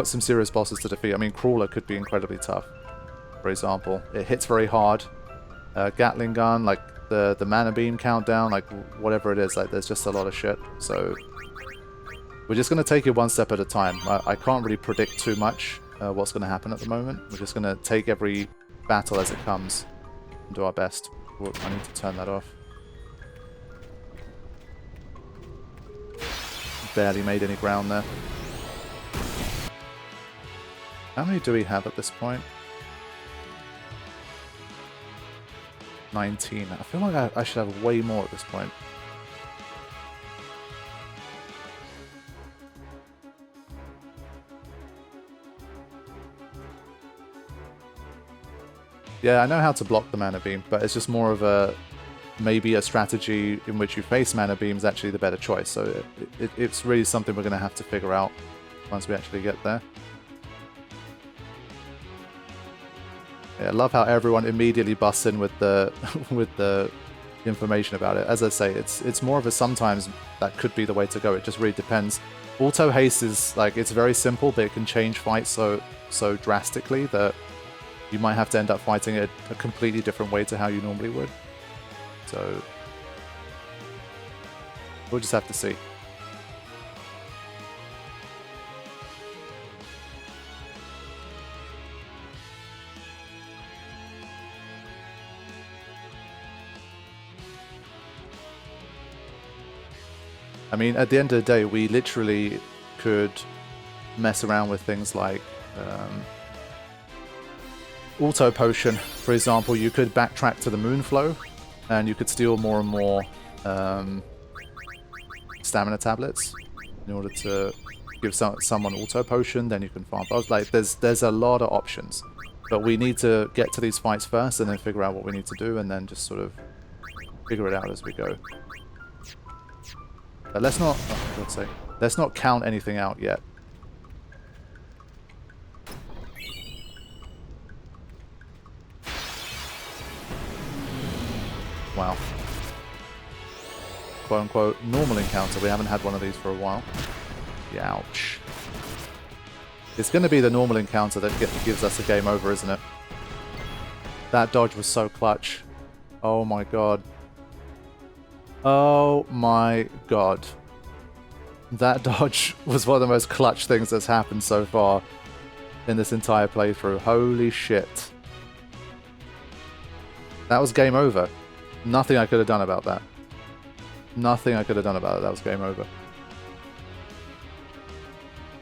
serious bosses to defeat. I mean, Crawler could be incredibly tough. For example, it hits very hard. Gatling gun, like the mana beam countdown, like whatever it is, like there's just a lot of shit. So we're just gonna take it one step at a time. I can't really predict too much what's gonna happen at the moment. We're just gonna take every battle as it comes and do our best. Whoop, I need to turn that off. Barely made any ground there. How many do we have at this point? 19. I feel like I should have way more at this point. Yeah, I know how to block the mana beam, but it's just more of a... maybe a strategy in which you face mana beam is actually the better choice. So it's really something we're going to have to figure out once we actually get there. Yeah, I love how everyone immediately busts in with the with the information about it. As I say, it's more of a sometimes that could be the way to go. It just really depends. Auto-Haste is like, it's very simple, but it can change fights so drastically that you might have to end up fighting it a completely different way to how you normally would. So we'll just have to see. I mean, at the end of the day, we literally could mess around with things like Auto Potion, for example. You could backtrack to the Moonflow, and you could steal more and more stamina tablets in order to give someone Auto Potion. Then you can farm bugs. Like, there's a lot of options, but we need to get to these fights first, and then figure out what we need to do, and then just sort of figure it out as we go. But let's not, oh, let's say, let's not count anything out yet. Wow. Quote unquote normal encounter. We haven't had one of these for a while. Ouch. It's going to be the normal encounter that gives us a game over, isn't it? That dodge was so clutch. Oh my god. Oh my god. That dodge was one of the most clutch things that's happened so far in this entire playthrough. Holy shit. That was game over. Nothing I could have done about that. Nothing I could have done about it. That was game over.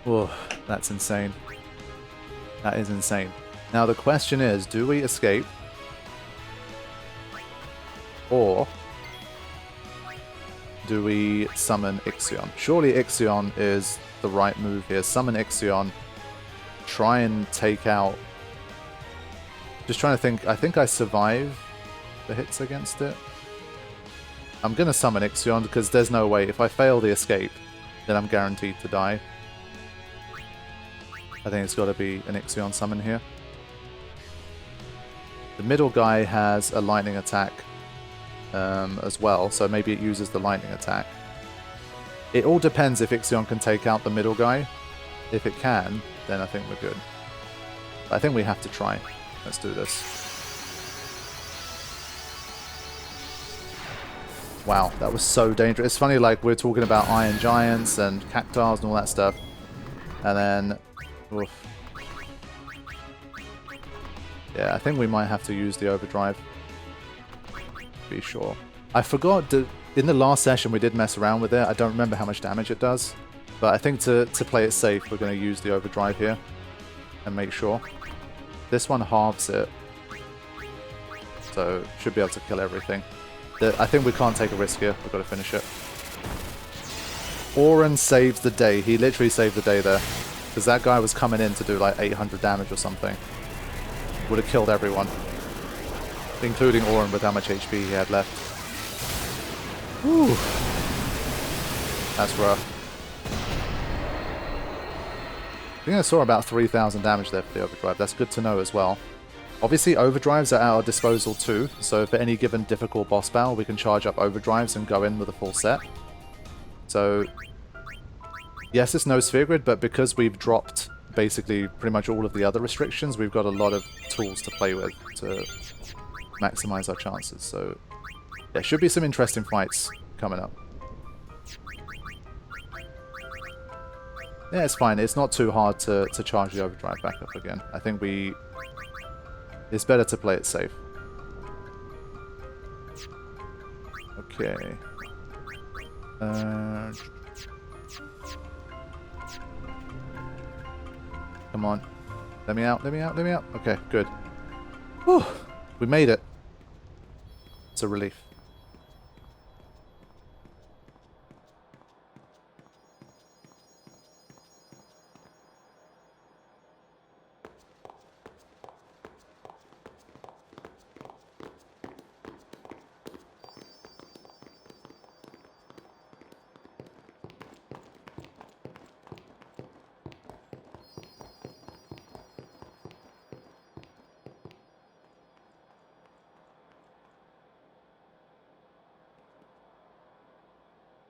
Whoa, that's insane. That is insane. Now the question is, do we escape? Or do we summon Ixion? Surely Ixion is the right move here. Summon Ixion. Try and take out... Just trying to think. I think I survive the hits against it. I'm going to summon Ixion because there's no way. If I fail the escape, then I'm guaranteed to die. I think it's got to be an Ixion summon here. The middle guy has a lightning attack as well, so maybe it uses the lightning attack. It all depends if Ixion can take out the middle guy. If it can, then I think we're good. But I think we have to try. Let's do this. Wow, that was so dangerous. It's funny, like, we're talking about Iron Giants and Cactars and all that stuff. And then... Oof. Yeah, I think we might have to use the overdrive. Be sure. I forgot to... In the last session, we did mess around with it. I don't remember how much damage it does. But I think to play it safe, we're going to use the overdrive here. And make sure. This one halves it. So, should be able to kill everything. I think we can't take a risk here. We've got to finish it. Oren saves the day. He literally saved the day there. Because that guy was coming in to do like 800 damage or something. Would have killed everyone. Including Oren with how much HP he had left. Whew. That's rough. I think I saw about 3,000 damage there for the overdrive. That's good to know as well. Obviously, overdrives are at our disposal too, so for any given difficult boss battle, we can charge up overdrives and go in with a full set. So, yes, it's no sphere grid, but because we've dropped basically pretty much all of the other restrictions, we've got a lot of tools to play with to maximize our chances. So, there should be some interesting fights coming up. Yeah, it's fine. It's not too hard to charge the overdrive back up again. I think it's better to play it safe. Okay. Come on. Let me out, let me out, let me out. Okay, good. Whew. We made it. It's a relief.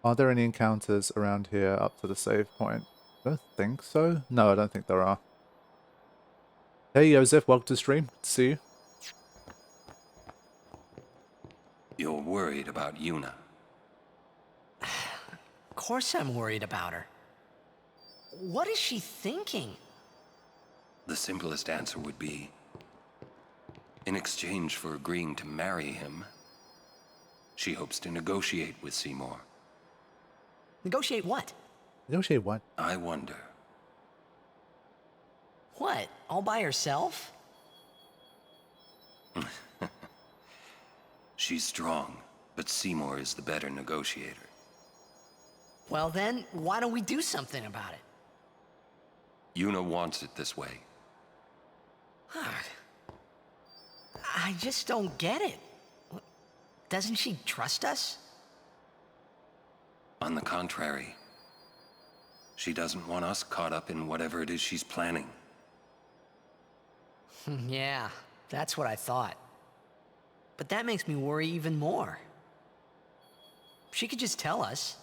Are there any encounters around here up to the save point? I don't think so. No, I don't think there are. Hey, Joseph, welcome to the stream. Good to see you. You're worried about Yuna. Of course I'm worried about her. What is she thinking? The simplest answer would be, in exchange for agreeing to marry him, she hopes to negotiate with Seymour. Negotiate what? Negotiate what? I wonder. What? All by herself? She's strong, but Seymour is the better negotiator. Well then, why don't we do something about it? Yuna wants it this way. I just don't get it. Doesn't she trust us? On the contrary, she doesn't want us caught up in whatever it is she's planning. Yeah, that's what I thought. But that makes me worry even more. She could just tell us.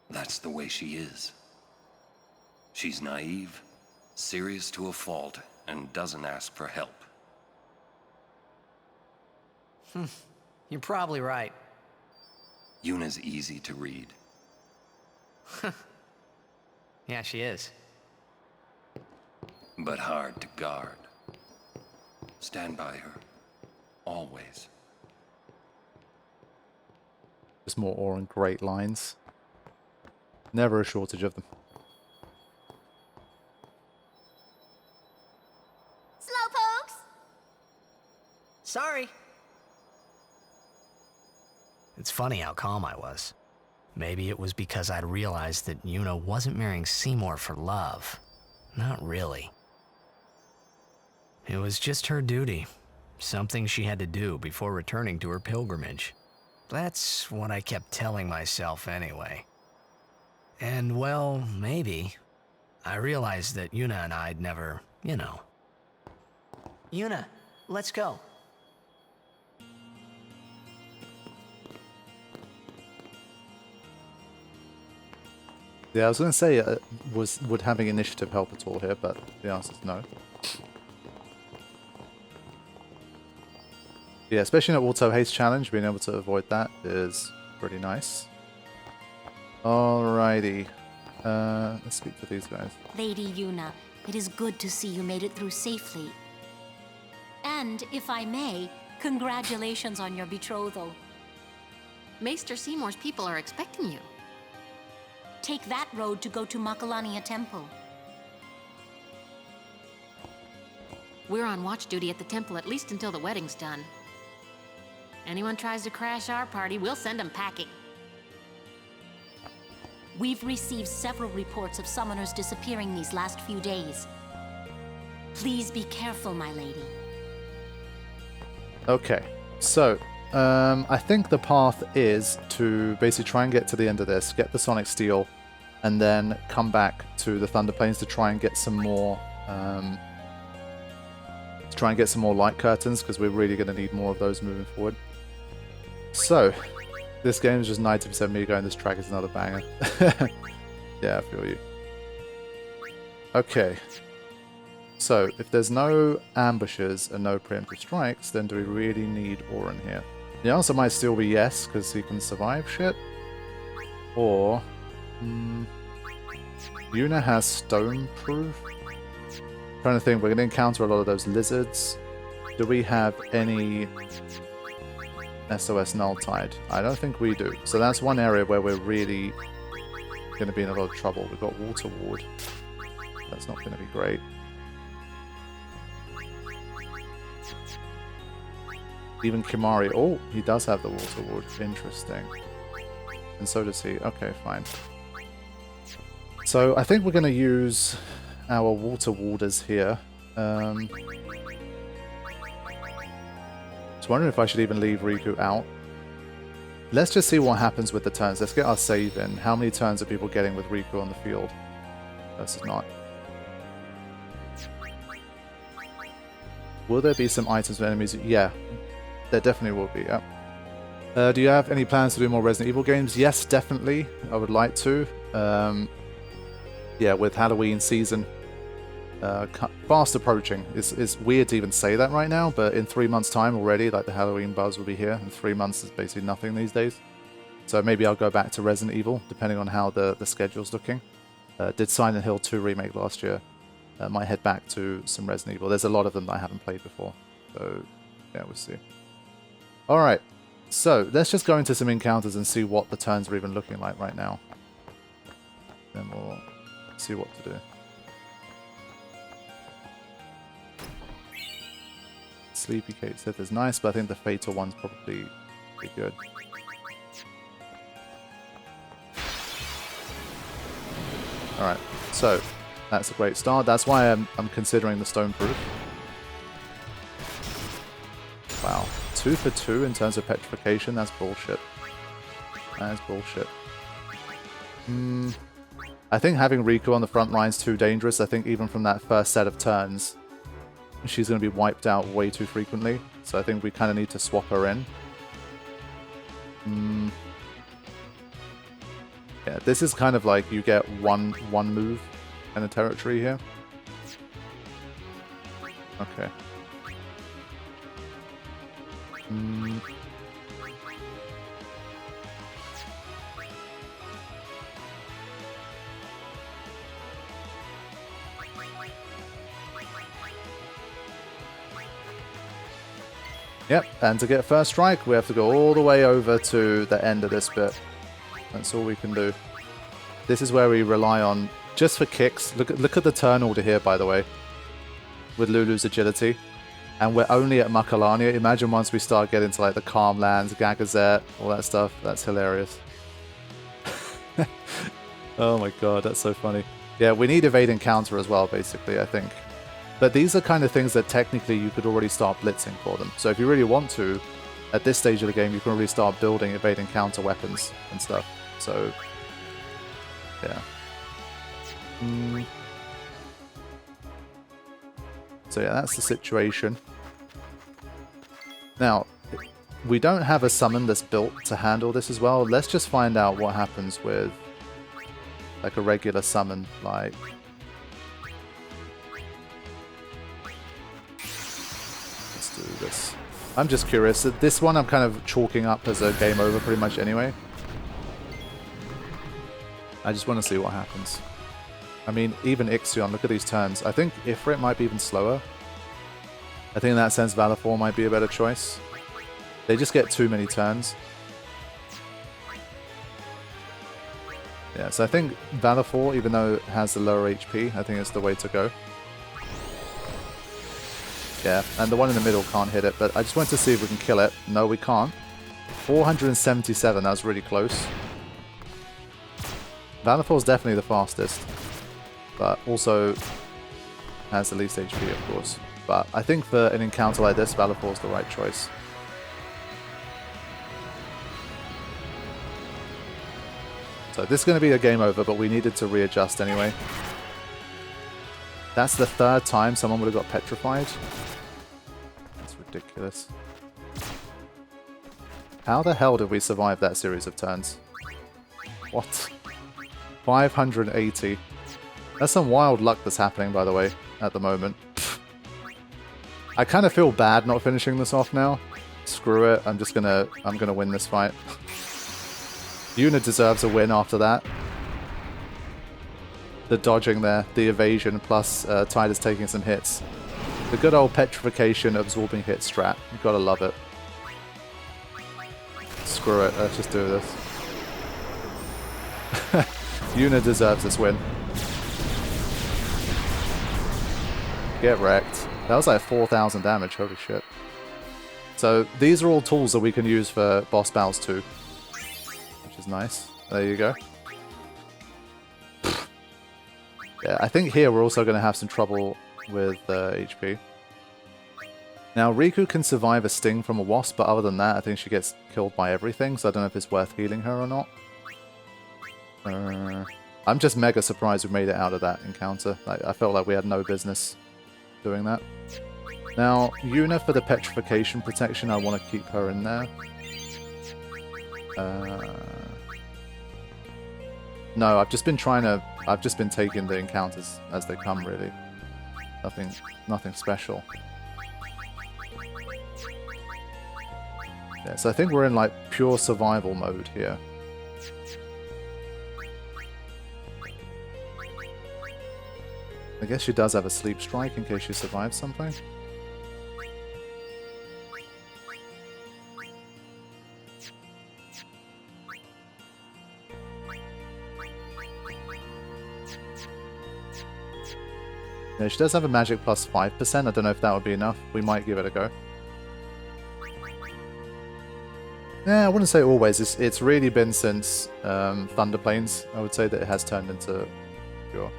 That's the way she is. She's naive, serious to a fault, and doesn't ask for help. You're probably right. Yuna's easy to read. Yeah, she is. But hard to guard. Stand by her. Always. Just more Oren great lines. Never a shortage of them. Sorry. It's funny how calm I was. Maybe it was because I'd realized that Yuna wasn't marrying Seymour for love. Not really. It was just her duty. Something she had to do before returning to her pilgrimage. That's what I kept telling myself anyway. And well, maybe. I realized that Yuna and I'd never, you know. Yuna, let's go. Yeah, I was going to say, would having initiative help at all here, but the answer is no. Yeah, especially in an auto-haste challenge, being able to avoid that is pretty nice. Alrighty. Let's speak to these guys. Lady Yuna, it is good to see you made it through safely. And, if I may, congratulations on your betrothal. Maester Seymour's people are expecting you. Take that road to go to Makalania Temple. We're on watch duty at the temple at least until the wedding's done. Anyone tries to crash our party, we'll send them packing. We've received several reports of summoners disappearing these last few days. Please be careful, my lady. Okay, so I think the path is to basically try and get to the end of this, get the Sonic Steel, and then come back to the Thunder Plains to try and get some more light curtains, because we're really going to need more of those moving forward. So, this game is just 90% me going, this track is another banger. Yeah, I feel you. Okay. So, if there's no ambushes and no preemptive strikes, then do we really need Auron here? The answer might still be yes, because he can survive shit. Or... Yuna has stone proof? Trying to think, we're going to encounter a lot of those lizards. Do we have any SOS Null Tide? I don't think we do. So that's one area where we're really going to be in a lot of trouble. We've got Water Ward. That's not going to be great. Even Kimari. Oh, he does have the Water Ward. Interesting. And so does he. Okay, fine. So I think we're going to use our Water Warders here. Just wondering if I should even leave Riku out. Let's just see what happens with the turns. Let's get our save in. How many turns are people getting with Riku on the field versus not? Will there be some items for enemies? Yeah, there definitely will be, yeah. Do you have any plans to do more Resident Evil games? Yes, definitely. I would like to. Yeah, with Halloween season fast approaching. It's weird to even say that right now, but in 3 months' time already, like the Halloween buzz will be here, and 3 months is basically nothing these days. So maybe I'll go back to Resident Evil, depending on how the schedule's looking. Did Silent Hill 2 remake last year. Might head back to some Resident Evil. There's a lot of them that I haven't played before. So, yeah, we'll see. Alright, so let's just go into some encounters and see what the turns are even looking like right now. Then we'll see what to do. Sleepy Kate Sith is nice, but I think the Fatal one's probably pretty good. Alright, so that's a great start. That's why I'm considering the Stone Proof. Wow, 2 for 2 in terms of petrification, that's bullshit. That is bullshit. I think having Riku on the front line is too dangerous. I think even from that first set of turns, she's going to be wiped out way too frequently. So I think we kind of need to swap her in. Yeah, this is kind of like you get one move kind of territory here. Okay. Yep, and to get first strike, we have to go all the way over to the end of this bit. That's all we can do. This is where we rely on, just for kicks. Look at the turn order here, by the way, with Lulu's agility. And we're only at Makalania. Imagine once we start getting to like the Calm Lands, Gagazet, all that stuff. That's hilarious. Oh my god, that's so funny. Yeah, we need evade and counter as well, basically, I think. But these are kind of things that technically you could already start blitzing for them. So if you really want to, at this stage of the game, you can already start building evade and counter weapons and stuff. So, yeah. So yeah, that's the situation. Now, we don't have a summon that's built to handle this as well. Let's just find out what happens with like a regular summon, like... Let's do this. I'm just curious. This one I'm kind of chalking up as a game over pretty much anyway. I just want to see what happens. I mean, even Ixion, look at these turns. I think Ifrit might be even slower. I think in that sense Valifor might be a better choice. They just get too many turns. Yeah, so I think Valifor, even though it has the lower HP, I think it's the way to go. Yeah, and the one in the middle can't hit it, but I just wanted to see if we can kill it. No, we can't. 477, that was really close. Valifor's definitely the fastest, but also has the least HP, of course. But I think for an encounter like this, Valifor's the right choice. So this is going to be a game over, but we needed to readjust anyway. That's the third time someone would have got petrified. That's ridiculous. How the hell did we survive that series of turns? What? 580. That's some wild luck that's happening, by the way, at the moment. I kind of feel bad not finishing this off now. Screw it. I'm gonna win this fight. Yuna deserves a win after that. The dodging there, the evasion, plus Tida's taking some hits. The good old petrification absorbing hit strat. You've got to love it. Screw it, let's just do this. Yuna deserves this win. Get wrecked. That was like 4,000 damage, holy shit. So these are all tools that we can use for boss battles too. Which is nice. There you go. Yeah, I think here we're also going to have some trouble with HP. Now, Riku can survive a sting from a wasp, but other than that, I think she gets killed by everything, so I don't know if it's worth healing her or not. I'm just mega surprised we made it out of that encounter. Like, I felt like we had no business doing that. Now, Yuna for the petrification protection, I want to keep her in there. No, I've just been taking the encounters as they come, really. Nothing special. Yeah, so I think we're in like pure survival mode here. I guess she does have a sleep strike in case she survives something. Yeah, she does have a magic plus 5%. I don't know if that would be enough. We might give it a go. Yeah, I wouldn't say always. It's really been since Thunder Plains, I would say, that it has turned into pure.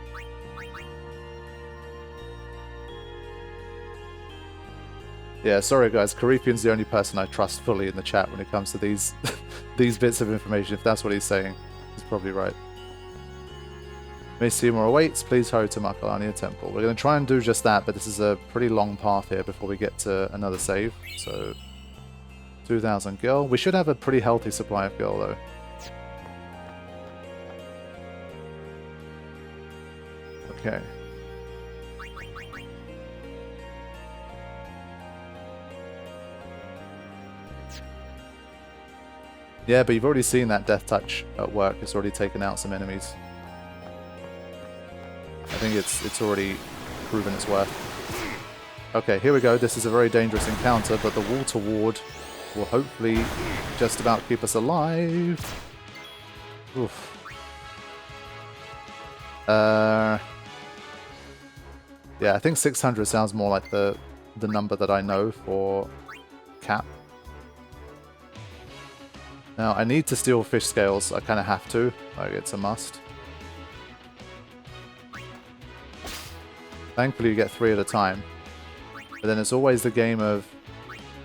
Yeah, sorry guys, Carifian's the only person I trust fully in the chat when it comes to these these bits of information. If that's what he's saying, he's probably right. May Seymour awaits, please hurry to Makalania Temple. We're going to try and do just that, but this is a pretty long path here before we get to another save. So, 2,000 gil. We should have a pretty healthy supply of gil though. Okay. Yeah, but you've already seen that Death Touch at work. It's already taken out some enemies. I think it's already proven its worth. Okay, here we go. This is a very dangerous encounter, but the Water Ward will hopefully just about keep us alive. Oof. Yeah, I think 600 sounds more like the the number that I know for cap. Now, I need to steal fish scales. I kind of have to. Like, it's a must. Thankfully, you get 3 at a time. But then it's always the game of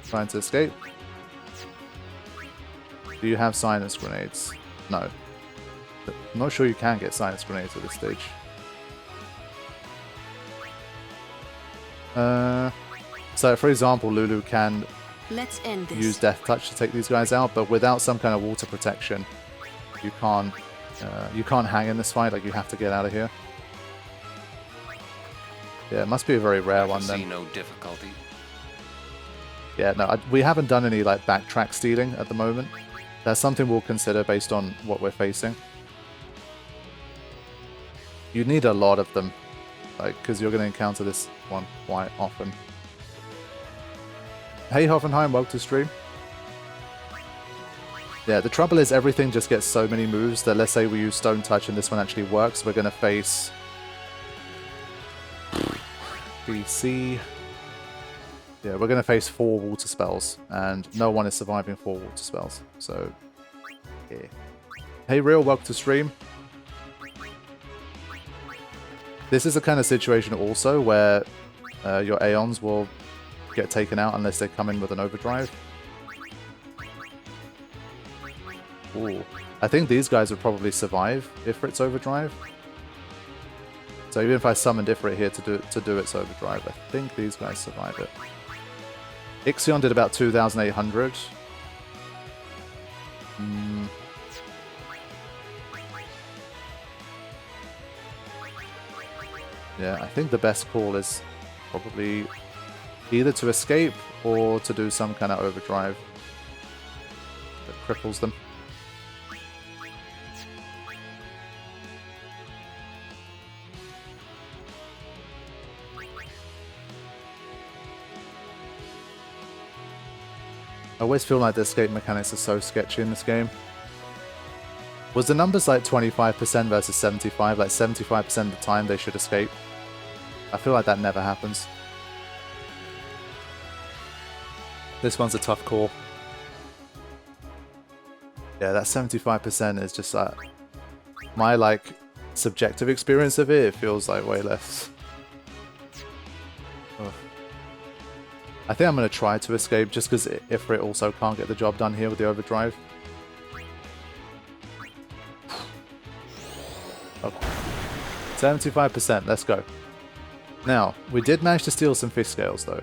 trying to escape. Do you have silence grenades? No. I'm not sure you can get silence grenades at this stage. So, for example, Lulu can Let's end this. use Death Touch to take these guys out, but without some kind of water protection, you can't hang in this fight. Like, you have to get out of here. Yeah, it must be a very rare one then. See no difficulty. Yeah, no, we haven't done any like backtrack stealing at the moment. That's something we'll consider based on what we're facing. You need a lot of them, like, because you're going to encounter this one quite often. Hey Hoffenheim, welcome to stream. Yeah, the trouble is everything just gets so many moves that let's say we use Stone Touch and this one actually works, we're going to face BC. Yeah, we're going to face 4 water spells, and no one is surviving 4 water spells. So, yeah. Hey Real, welcome to stream. This is a kind of situation also where your Aeons will get taken out unless they come in with an overdrive. Ooh. I think these guys would probably survive Ifrit's overdrive. So even if I summoned Ifrit here to do its overdrive, I think these guys survive it. Ixion did about 2,800. Yeah, I think the best call is probably either to escape or to do some kind of overdrive that cripples them. I always feel like the escape mechanics are so sketchy in this game. Was the numbers like 25% versus 75? Like 75% of the time they should escape? I feel like that never happens. This one's a tough call. Yeah, that 75% is just like... my like subjective experience of it, it feels like way less. Ugh. I think I'm going to try to escape just because Ifrit also can't get the job done here with the overdrive. Okay. 75%, let's go. Now, we did manage to steal some fish scales though.